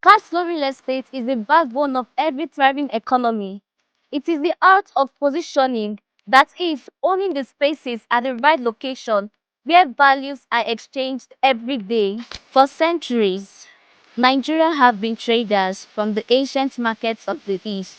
Cash flow real estate is the backbone of every thriving economy. It is the art of positioning, that is, owning the spaces at the right location where values are exchanged every day. For centuries, Nigerians have been traders from the ancient markets of the East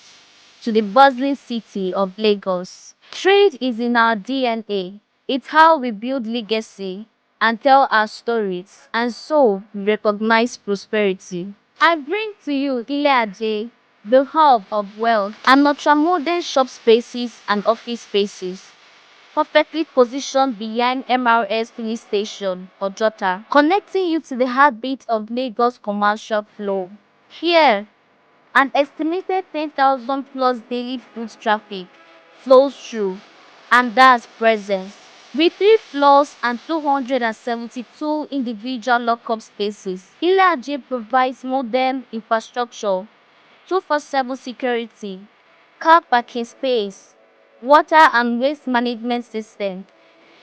to the bustling city of Lagos. Trade is in our DNA. It's how we build legacy and tell our stories, and so we recognize prosperity. I bring to you Ileaje, the hub of wealth, and ultra-modern shop spaces and office spaces, perfectly positioned behind MRS filling station, Ojota, connecting you to the heartbeat of Lagos commercial flow. Here, an estimated 10,000 plus daily foot traffic flows through, and that's presence. With 3 floors and 272 individual lockup spaces, Ileaje provides modern infrastructure, 247 security, car parking space, water and waste management system,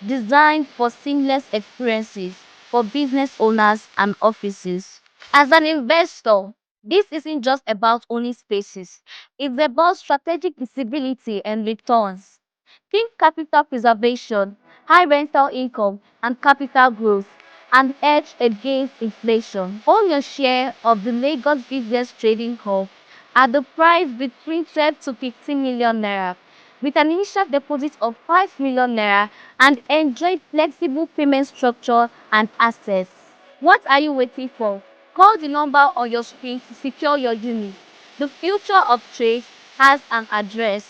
designed for seamless experiences for business owners and offices. As an investor, this isn't just about owning spaces, it's about strategic visibility and returns. Think capital preservation, high rental income, and capital growth, and edge against inflation. Own your share of the Lagos Busiest Trading Hub at the price between 12 to 15 million naira, with an initial deposit of 5 million naira, and enjoy flexible payment structure and access. What are you waiting for? Call the number on your screen to secure your unit. The future of trade has an address.